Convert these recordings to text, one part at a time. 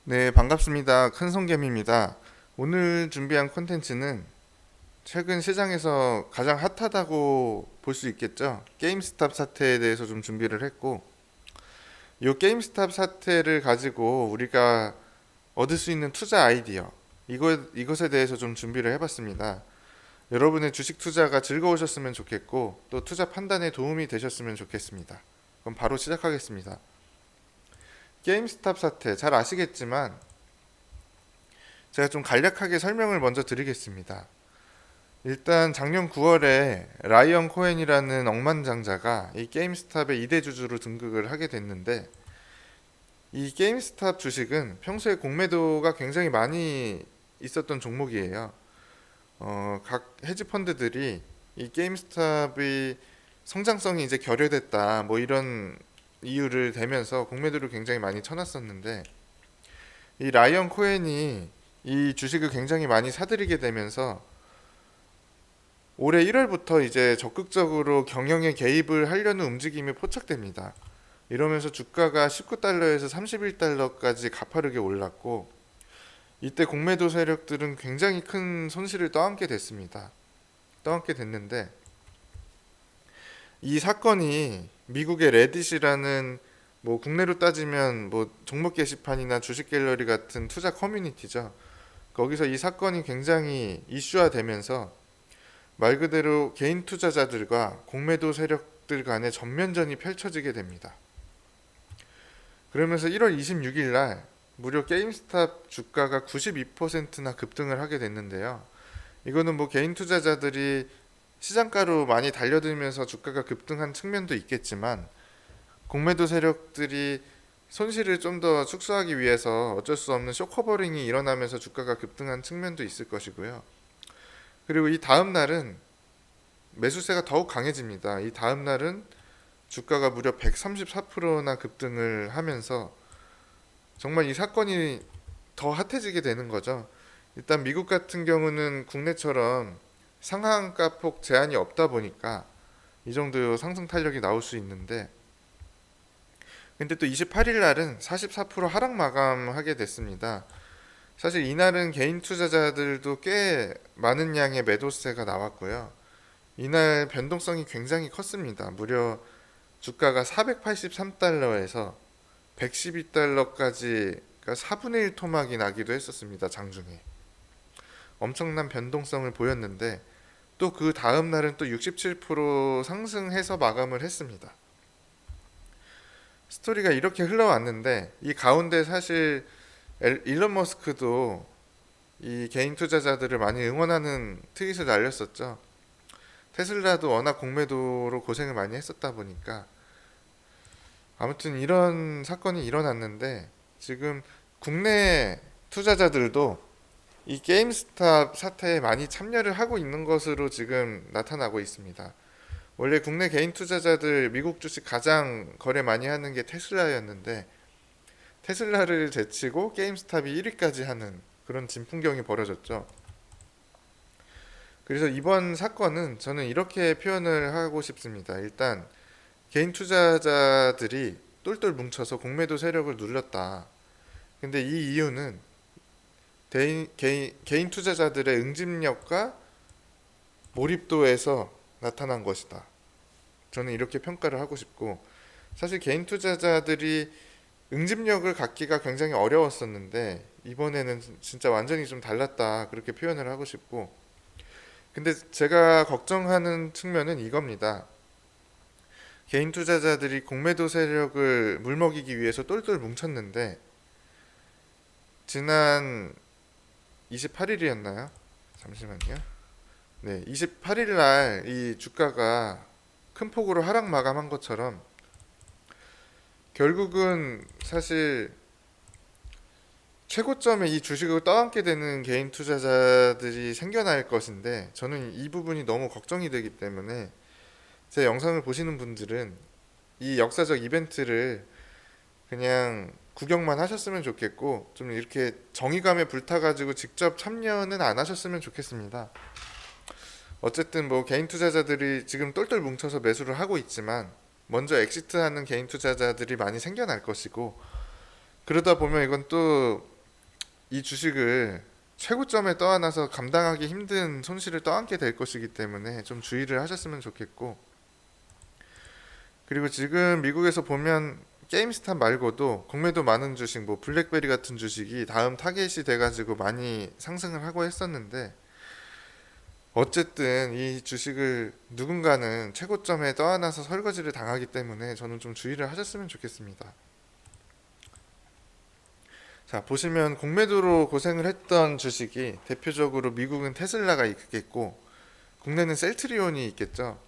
네, 반갑습니다. 큰손개미입니다. 오늘 준비한 콘텐츠는 최근 시장에서 가장 핫하다고 볼 수 있겠죠. 게임스탑 사태에 대해서 좀 준비를 했고, 이 게임스탑 사태를 가지고 우리가 얻을 수 있는 투자 아이디어, 이것에 대해서 좀 준비를 해봤습니다. 여러분의 주식 투자가 즐거우셨으면 좋겠고, 또 투자 판단에 도움이 되셨으면 좋겠습니다. 그럼 바로 시작하겠습니다. 게임스탑 사태, 잘 아시겠지만, 제가 좀 간략하게 설명을 먼저 드리겠습니다. 일단 작년 9월에 라이언 코hen이라는 억만장자가 이 게임스탑의 2대 주주로 등극을 하게 됐는데, 이 게임스탑 주식은 평소에 공매도가 굉장히 많이 있었던 종목이에요. 각 헤지 펀드들이 이 게임스탑의 성장성이 이제 결여됐다, 뭐 이런 이유를 대면서 공매도를 굉장히 많이 쳐놨었는데, 이 라이언 코hen이 이 주식을 굉장히 많이 사들이게 되면서 올해 1월부터 이제 적극적으로 경영에 개입을 하려는 움직임이 포착됩니다. 이러면서 주가가 19달러에서 31달러까지 가파르게 올랐고, 이때 공매도 세력들은 굉장히 큰 손실을 떠안게 됐습니다. 떠안게 됐는데, 이 사건이 미국의 레딧이라는, 뭐 국내로 따지면 뭐 종목 게시판이나 주식 갤러리 같은 투자 커뮤니티죠. 거기서 이 사건이 굉장히 이슈화되면서 말 그대로 개인 투자자들과 공매도 세력들 간의 전면전이 펼쳐지게 됩니다. 그러면서 1월 26일 날 무려 게임스탑 주가가 92%나 급등을 하게 됐는데요. 이거는 뭐 개인 투자자들이 시장가로 많이 달려들면서 주가가 급등한 측면도 있겠지만, 공매도 세력들이 손실을 좀 더 축소하기 위해서 어쩔 수 없는 쇼커버링이 일어나면서 주가가 급등한 측면도 있을 것이고요. 그리고 이 다음 날은 매수세가 더욱 강해집니다. 이 다음 날은 주가가 무려 134%나 급등을 하면서 정말 이 사건이 더 핫해지게 되는 거죠. 일단 미국 같은 경우는 국내처럼 상한가폭 제한이 없다 보니까 이 정도 상승 탄력이 나올 수 있는데, 근데 또 28일 날은 44% 하락 마감하게 됐습니다. 사실 이날은 개인 투자자들도 꽤 많은 양의 매도세가 나왔고요. 이날 변동성이 굉장히 컸습니다. 무려 주가가 483달러에서 112달러까지, 그러니까 4분의 1 토막이 나기도 했었습니다. 장중에. 엄청난 변동성을 보였는데, 또 그 다음 날은 또 67% 상승해서 마감을 했습니다. 스토리가 이렇게 흘러왔는데, 이 가운데 사실 일론 머스크도 이 개인 투자자들을 많이 응원하는 트윗을 날렸었죠. 테슬라도 워낙 공매도로 고생을 많이 했었다 보니까. 아무튼 이런 사건이 일어났는데, 지금 국내 투자자들도 이 게임스탑 사태에 많이 참여를 하고 있는 것으로 지금 나타나고 있습니다. 원래 국내 개인 투자자들 미국 주식 가장 거래 많이 하는 게 테슬라였는데, 테슬라를 제치고 게임스탑이 1위까지 하는 그런 진풍경이 벌어졌죠. 그래서 이번 사건은 저는 이렇게 표현을 하고 싶습니다. 일단 개인 투자자들이 똘똘 뭉쳐서 공매도 세력을 눌렀다. 근데 이 이유는 개인 투자자들의 응집력과 몰입도에서 나타난 것이다. 저는 이렇게 평가를 하고 싶고, 사실 개인 투자자들이 응집력을 갖기가 굉장히 어려웠었는데 이번에는 진짜 완전히 좀 달랐다, 그렇게 표현을 하고 싶고, 근데 제가 걱정하는 측면은 이겁니다. 개인 투자자들이 공매도 세력을 물먹이기 위해서 똘똘 뭉쳤는데, 지난 28일이었나요? 잠시만요. 네, 28일 날 이 주가가 큰 폭으로 하락 마감한 것처럼 결국은 사실 최고점에 이 주식을 떠안게 되는 개인 투자자들이 생겨날 것인데, 저는 이 부분이 너무 걱정이 되기 때문에 제 영상을 보시는 분들은 이 역사적 이벤트를 그냥 구경만 하셨으면 좋겠고, 좀 이렇게 정의감에 불타가지고 직접 참여는 안 하셨으면 좋겠습니다. 어쨌든 뭐 개인 투자자들이 지금 똘똘 뭉쳐서 매수를 하고 있지만 먼저 엑시트하는 개인 투자자들이 많이 생겨날 것이고, 그러다 보면 이건 또 이 주식을 최고점에 떠안아서 감당하기 힘든 손실을 떠안게 될 것이기 때문에 좀 주의를 하셨으면 좋겠고, 그리고 지금 미국에서 보면 게임스탑 말고도 공매도 많은 주식, 뭐 블랙베리 같은 주식이 다음 타겟이 돼가지고 많이 상승을 하고 했었는데, 어쨌든 이 주식을 누군가는 최고점에 떠안아서 설거지를 당하기 때문에 저는 좀 주의를 하셨으면 좋겠습니다. 자, 보시면 공매도로 고생을 했던 주식이 대표적으로 미국은 테슬라가 있겠고 국내는 셀트리온이 있겠죠.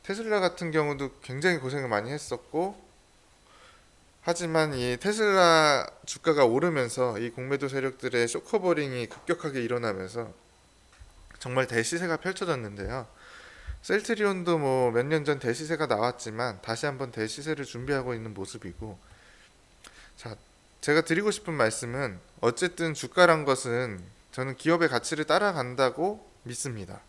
테슬라 같은 경우도 굉장히 고생을 많이 했었고, 하지만 이 테슬라 주가가 오르면서 이 공매도 세력들의 쇼커버링이 급격하게 일어나면서 정말 대시세가 펼쳐졌는데요. 셀트리온도 뭐 몇 년 전 대시세가 나왔지만 다시 한번 대시세를 준비하고 있는 모습이고, 자, 제가 드리고 싶은 말씀은 어쨌든 주가란 것은 저는 기업의 가치를 따라간다고 믿습니다.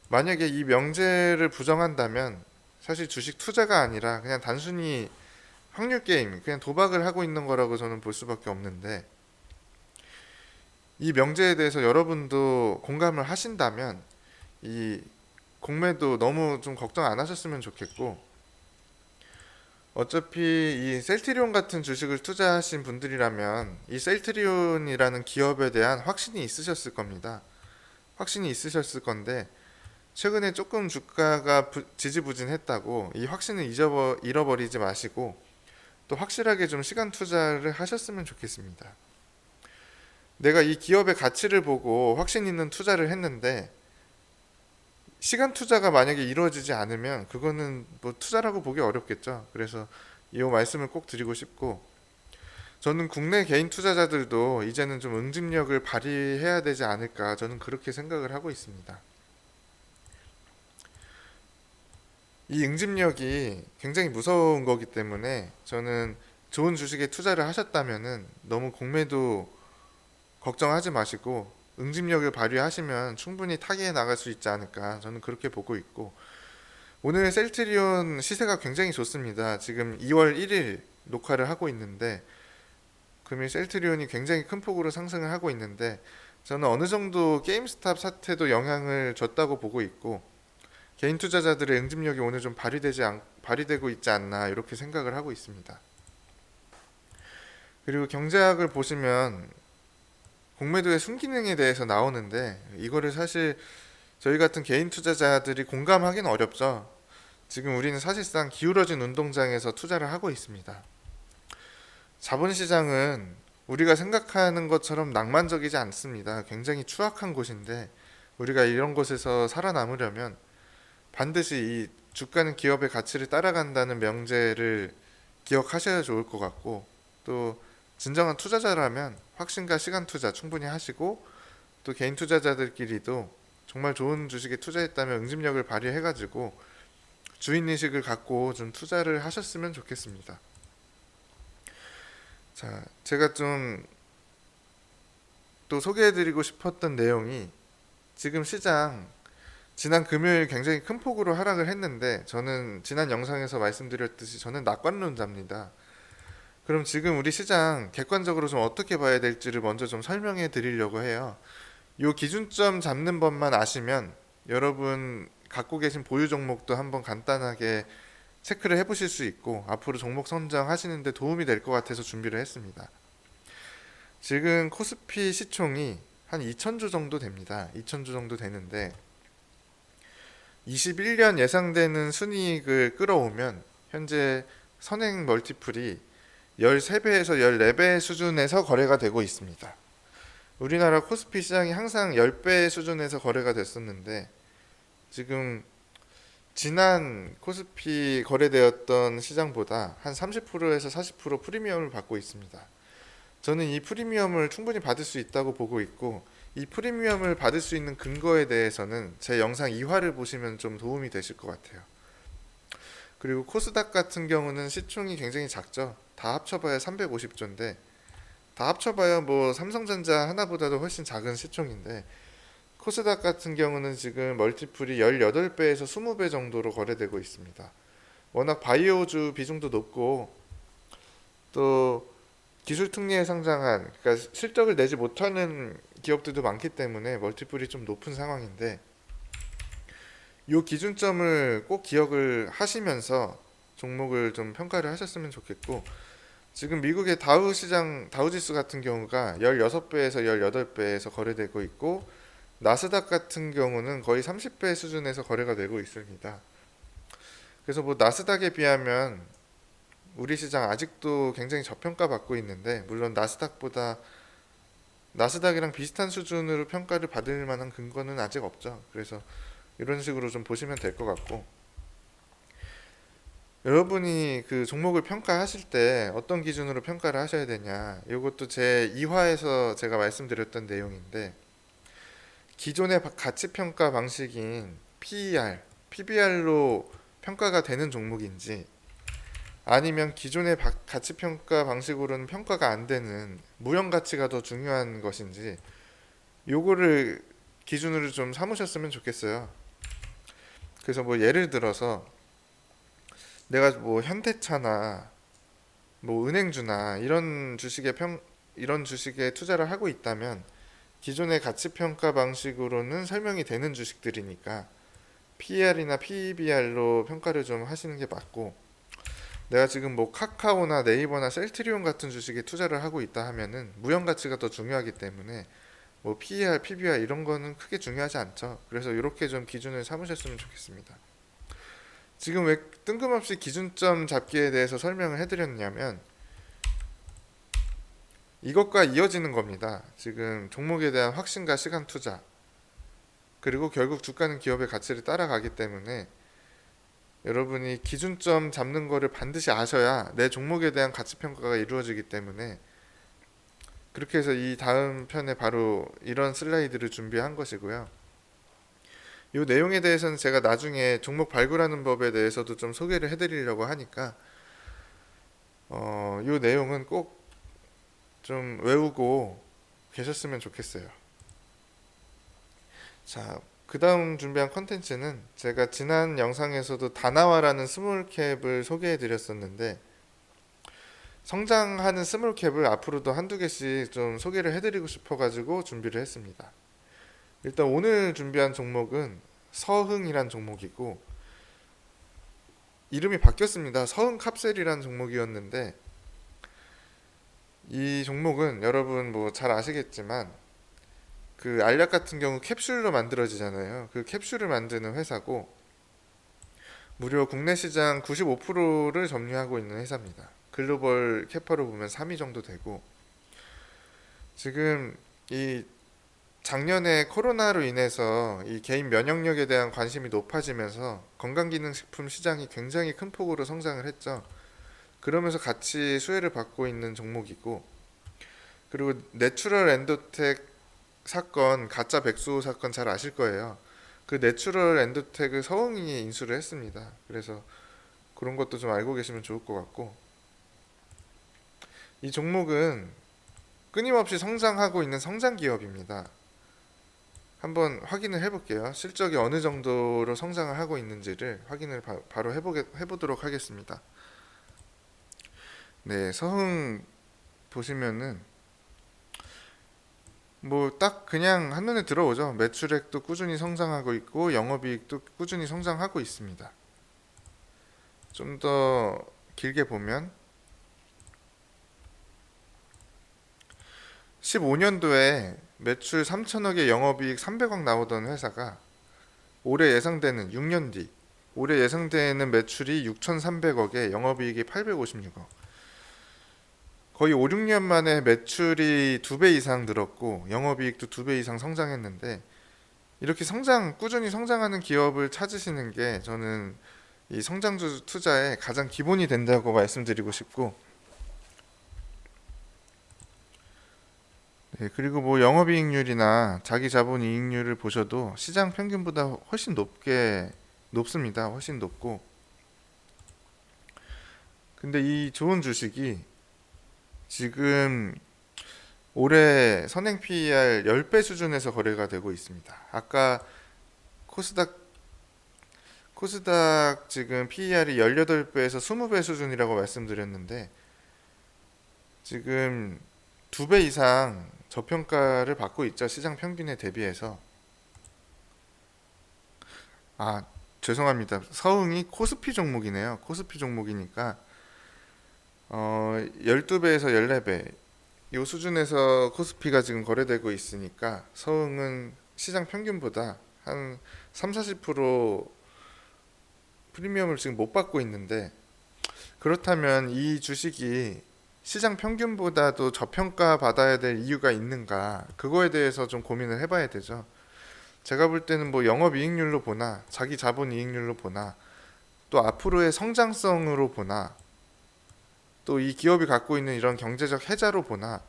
만약에 이 명제를 부정한다면 사실 주식 투자가 아니라 그냥 단순히 확률 게임, 그냥 도박을 하고 있는 거라고 저는 볼 수밖에 없는데, 이 명제에 대해서 여러분도 공감을 하신다면 이 공매도 너무 좀 걱정 안 하셨으면 좋겠고, 어차피 이 셀트리온 같은 주식을 투자하신 분들이라면 이 셀트리온이라는 기업에 대한 확신이 있으셨을 겁니다. 확신이 있으셨을 건데 최근에 조금 주가가 지지부진했다고 이 확신을 잃어버리지 마시고 또 확실하게 좀 시간 투자를 하셨으면 좋겠습니다. 내가 이 기업의 가치를 보고 확신 있는 투자를 했는데 시간 투자가 만약에 이루어지지 않으면 그거는 뭐 투자라고 보기 어렵겠죠. 그래서 이 말씀을 꼭 드리고 싶고, 저는 국내 개인 투자자들도 이제는 좀 응집력을 발휘해야 되지 않을까, 저는 그렇게 생각을 하고 있습니다. 이 응집력이 굉장히 무서운 거기 때문에 저는 좋은 주식에 투자를 하셨다면은 너무 공매도 걱정하지 마시고 응집력을 발휘하시면 충분히 타기에 나갈 수 있지 않을까, 저는 그렇게 보고 있고, 오늘 셀트리온 시세가 굉장히 좋습니다. 지금 2월 1일 녹화를 하고 있는데 금일 셀트리온이 굉장히 큰 폭으로 상승을 하고 있는데, 저는 어느 정도 게임스탑 사태도 영향을 줬다고 보고 있고 개인 투자자들의 응집력이 오늘 좀 발휘되고 있지 않나, 이렇게 생각을 하고 있습니다. 그리고 경제학을 보시면 공매도의 순기능에 대해서 나오는데 이거를 사실 저희 같은 개인 투자자들이 공감하기는 어렵죠. 지금 우리는 사실상 기울어진 운동장에서 투자를 하고 있습니다. 자본시장은 우리가 생각하는 것처럼 낭만적이지 않습니다. 굉장히 추악한 곳인데 우리가 이런 곳에서 살아남으려면 반드시 이 주가는 기업의 가치를 따라간다는 명제를 기억하셔야 좋을 것 같고, 또 진정한 투자자라면 확신과 시간 투자 충분히 하시고, 또 개인 투자자들끼리도 정말 좋은 주식에 투자했다면 응집력을 발휘해가지고 주인의식을 갖고 좀 투자를 하셨으면 좋겠습니다. 자, 제가 좀 또 소개해드리고 싶었던 내용이, 지금 시장 지난 금요일 굉장히 큰 폭으로 하락을 했는데 저는 지난 영상에서 말씀드렸듯이 저는 낙관론자입니다. 그럼 지금 우리 시장 객관적으로 좀 어떻게 봐야 될지를 먼저 좀 설명해 드리려고 해요. 요 기준점 잡는 법만 아시면 여러분 갖고 계신 보유 종목도 한번 간단하게 체크를 해보실 수 있고 앞으로 종목 선정하시는 데 도움이 될 것 같아서 준비를 했습니다. 지금 코스피 시총이 한 2,000주 정도 됩니다. 2,000주 정도 되는데 21년 예상되는 순이익을 끌어오면 현재 선행 멀티플이 13배에서 14배 수준에서 거래가 되고 있습니다. 우리나라 코스피 시장이 항상 10배 수준에서 거래가 됐었는데 지금 지난 코스피 거래되었던 시장보다 한 30%에서 40% 프리미엄을 받고 있습니다. 저는 이 프리미엄을 충분히 받을 수 있다고 보고 있고, 이 프리미엄을 받을 수 있는 근거에 대해서는 제 영상 2화를 보시면 좀 도움이 되실 것 같아요. 그리고 코스닥 같은 경우는 시총이 굉장히 작죠. 다 합쳐봐야 350조인데 다 합쳐봐야 뭐 삼성전자 하나보다도 훨씬 작은 시총인데, 코스닥 같은 경우는 지금 멀티플이 18배에서 20배 정도로 거래되고 있습니다. 워낙 바이오주 비중도 높고 또 기술 특례에 상장한, 그러니까 실적을 내지 못하는 기업들도 많기 때문에 멀티플이 좀 높은 상황인데, 이 기준점을 꼭 기억을 하시면서 종목을 좀 평가를 하셨으면 좋겠고, 지금 미국의 다우 시장, 다우 지수 같은 경우가 16배에서 18배에서 거래되고 있고, 나스닥 같은 경우는 거의 30배 수준에서 거래가 되고 있습니다. 그래서 뭐 나스닥에 비하면 우리 시장 아직도 굉장히 저평가 받고 있는데, 물론 나스닥이랑 비슷한 수준으로 평가를 받을 만한 근거는 아직 없죠. 그래서 이런 식으로 좀 보시면 될 것 같고, 여러분이 그 종목을 평가하실 때 어떤 기준으로 평가를 하셔야 되냐, 이것도 제 2화에서 제가 말씀드렸던 내용인데, 기존의 가치 평가 방식인 PER, PBR로 평가가 되는 종목인지, 아니면 기존의 가치 평가 방식으로는 평가가 안 되는 무형 가치가 더 중요한 것인지, 요거를 기준으로 좀 삼으셨으면 좋겠어요. 그래서 뭐 예를 들어서 내가 뭐 현대차나 뭐 은행주나 이런 주식에 투자를 하고 있다면, 기존의 가치 평가 방식으로는 설명이 되는 주식들이니까 PER이나 PBR로 평가를 좀 하시는 게 맞고, 내가 지금 뭐 카카오나 네이버나 셀트리온 같은 주식에 투자를 하고 있다 하면은 무형 가치가 더 중요하기 때문에 뭐 PER, PBR 이런 거는 크게 중요하지 않죠. 그래서 이렇게 좀 기준을 삼으셨으면 좋겠습니다. 지금 왜 뜬금없이 기준점 잡기에 대해서 설명을 해드렸냐면, 이것과 이어지는 겁니다. 지금 종목에 대한 확신과 시간 투자, 그리고 결국 주가는 기업의 가치를 따라가기 때문에 여러분이 기준점 잡는 거를 반드시 아셔야 내 종목에 대한 가치 평가가 이루어지기 때문에, 그렇게 해서 이 다음 편에 바로 이런 슬라이드를 준비한 것이고요. 이 내용에 대해서는 제가 나중에 종목 발굴하는 법에 대해서도 좀 소개를 해드리려고 하니까 이 내용은 꼭 좀 외우고 계셨으면 좋겠어요. 자, 그 다음 준비한 컨텐츠는 제가 지난 영상에서도 다나와라는 스몰캡을 소개해 드렸었는데, 성장하는 스몰캡을 앞으로도 한두 개씩 좀 소개를 해드리고 싶어가지고 준비를 했습니다. 일단 오늘 준비한 종목은 서흥이란 종목이고, 이름이 바뀌었습니다. 서흥캅셀이란 종목이었는데, 이 종목은 여러분 뭐 잘 아시겠지만 그 알약 같은 경우 캡슐로 만들어지잖아요. 그 캡슐을 만드는 회사고, 무려 국내 시장 95%를 점유하고 있는 회사입니다. 글로벌 캐파로 보면 3위 정도 되고, 지금 이 작년에 코로나로 인해서 이 개인 면역력에 대한 관심이 높아지면서 건강기능식품 시장이 굉장히 큰 폭으로 성장을 했죠. 그러면서 같이 수혜를 받고 있는 종목이고, 그리고 내추럴 엔도텍 사건, 가짜 백수 사건 잘 아실 거예요. 그 내추럴 엔도텍을 서흥이 인수를 했습니다. 그래서 그런 것도 좀 알고 계시면 좋을 것 같고, 이 종목은 끊임없이 성장하고 있는 성장 기업입니다. 한번 확인을 해볼게요. 실적이 어느 정도로 성장을 하고 있는지를 확인을 바로 해보도록 하겠습니다. 네, 서흥 보시면은 뭐 딱 그냥 한눈에 들어오죠. 매출액도 꾸준히 성장하고 있고 영업이익도 꾸준히 성장하고 있습니다. 좀 더 길게 보면 15년도에 매출 3천억에 영업이익 300억 나오던 회사가 올해 예상되는 6년 뒤 올해 예상되는 매출이 6,300억에 영업이익이 856억, 거의 5, 6년 만에 매출이 2배 이상 늘었고 영업이익도 2배 이상 성장했는데, 이렇게 꾸준히 성장하는 기업을 찾으시는 게 저는 이 성장주 투자의 가장 기본이 된다고 말씀드리고 싶고, 네, 그리고 뭐 영업이익률이나 자기 자본 이익률을 보셔도 시장 평균보다 훨씬 높습니다. 훨씬 높고, 근데 이 좋은 주식이 지금 올해 선행 PER 10배 수준에서 거래가 되고 있습니다. 아까 코스닥 지금 PER이 18배에서 20배 수준이라고 말씀드렸는데, 지금 2배 이상 저평가를 받고 있죠. 시장 평균에 대비해서. 아, 죄송합니다. 서흥이 코스피 종목이네요. 코스피 종목이니까 12배에서 14배 요 수준에서 코스피가 지금 거래되고 있으니까 서흥은 시장 평균보다 한 3, 40% 프리미엄을 지금 못 받고 있는데, 그렇다면 이 주식이 시장 평균보다도 저평가 받아야 될 이유가 있는가, 그거에 대해서 좀 고민을 해봐야 되죠. 제가 볼 때는 뭐 영업이익률로 보나 자기 자본 이익률로 보나 또 앞으로의 성장성으로 보나 또 이 기업이 갖고 있는 이런 경제적 혜자로 보나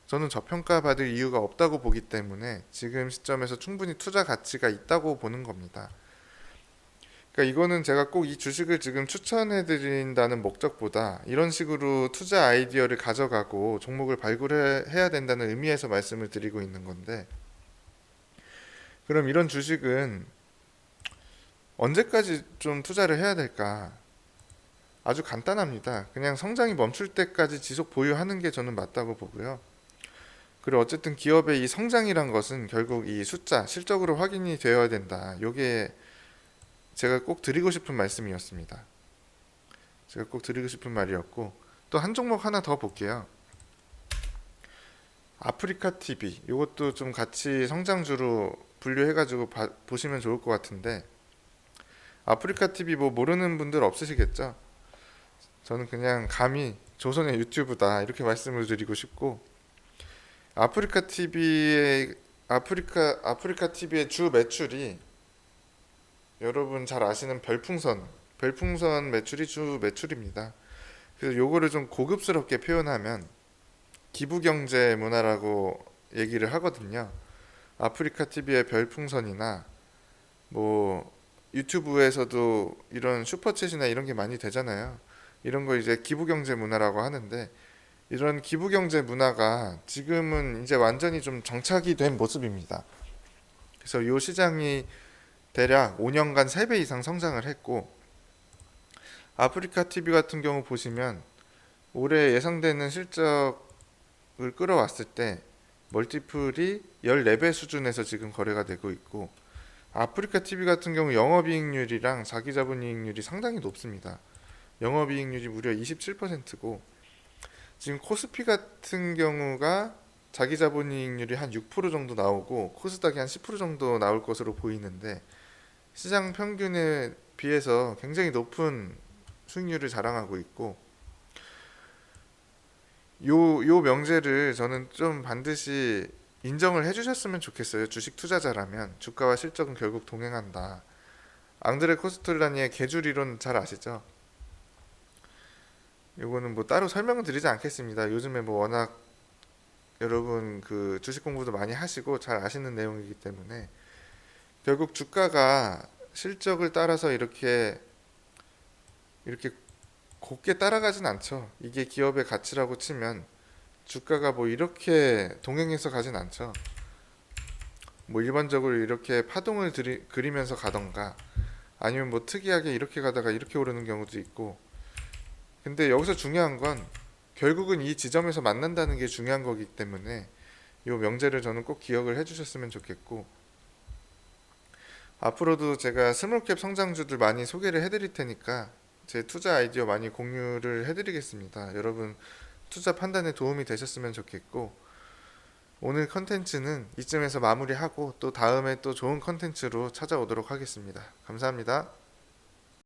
저는 저평가 받을 이유가 없다고 보기 때문에 지금 시점에서 충분히 투자 가치가 있다고 보는 겁니다. 그러니까 이거는 제가 꼭 이 주식을 지금 추천해 드린다는 목적보다 이런 식으로 투자 아이디어를 가져가고 종목을 발굴해야 된다는 의미에서 말씀을 드리고 있는 건데, 그럼 이런 주식은 언제까지 좀 투자를 해야 될까? 아주 간단합니다. 그냥 성장이 멈출 때까지 지속 보유하는 게 저는 맞다고 보고요. 그리고 어쨌든 기업의 이 성장이란 것은 결국 이 숫자, 실적으로 확인이 되어야 된다. 요게 제가 꼭 드리고 싶은 말씀이었습니다. 제가 꼭 드리고 싶은 말이었고, 또 한 종목 하나 더 볼게요. 아프리카 TV. 요것도 좀 같이 성장주로 분류해가지고 보시면 좋을 것 같은데, 아프리카 TV 뭐 모르는 분들 없으시겠죠? 저는 그냥 감히 조선의 유튜브다 이렇게 말씀을 드리고 싶고, 아프리카 TV의 주 매출이 여러분 잘 아시는 별풍선 매출이 주 매출입니다. 그래서 요거를 좀 고급스럽게 표현하면 기부경제 문화라고 얘기를 하거든요. 아프리카 TV의 별풍선이나 뭐 유튜브에서도 이런 슈퍼챗이나 이런 게 많이 되잖아요. 이런 거 이제 기부경제 문화라고 하는데, 이런 기부경제 문화가 지금은 이제 완전히 좀 정착이 된 모습입니다. 그래서 이 시장이 대략 5년간 3배 이상 성장을 했고, 아프리카 TV 같은 경우 보시면 올해 예상되는 실적을 끌어왔을 때 멀티플이 14배 수준에서 지금 거래가 되고 있고, 아프리카 TV 같은 경우 영업이익률이랑 자기자본이익률이 상당히 높습니다. 영업이익률이 무려 27%고 지금 코스피 같은 경우가 자기자본이익률이 한 6% 정도 나오고 코스닥이 한 10% 정도 나올 것으로 보이는데, 시장 평균에 비해서 굉장히 높은 수익률을 자랑하고 있고, 요 명제를 저는 좀 반드시 인정을 해주셨으면 좋겠어요. 주식 투자자라면 주가와 실적은 결국 동행한다. 앙드레 코스톨라니의 계줄 이론 잘 아시죠? 요거는 뭐 따로 설명을 드리지 않겠습니다. 요즘에 뭐 워낙 여러분 그 주식 공부도 많이 하시고 잘 아시는 내용이기 때문에, 결국 주가가 실적을 따라서 이렇게 곱게 따라가진 않죠. 이게 기업의 가치라고 치면 주가가 뭐 이렇게 동행해서 가진 않죠. 뭐 일반적으로 이렇게 파동을 그리면서 가던가 아니면 뭐 특이하게 이렇게 가다가 이렇게 오르는 경우도 있고, 근데 여기서 중요한 건 결국은 이 지점에서 만난다는 게 중요한 거기 때문에 이 명제를 저는 꼭 기억을 해주셨으면 좋겠고, 앞으로도 제가 스몰캡 성장주들 많이 소개를 해드릴 테니까 제 투자 아이디어 많이 공유를 해드리겠습니다. 여러분 투자 판단에 도움이 되셨으면 좋겠고, 오늘 컨텐츠는 이쯤에서 마무리하고 또 다음에 또 좋은 컨텐츠로 찾아오도록 하겠습니다. 감사합니다.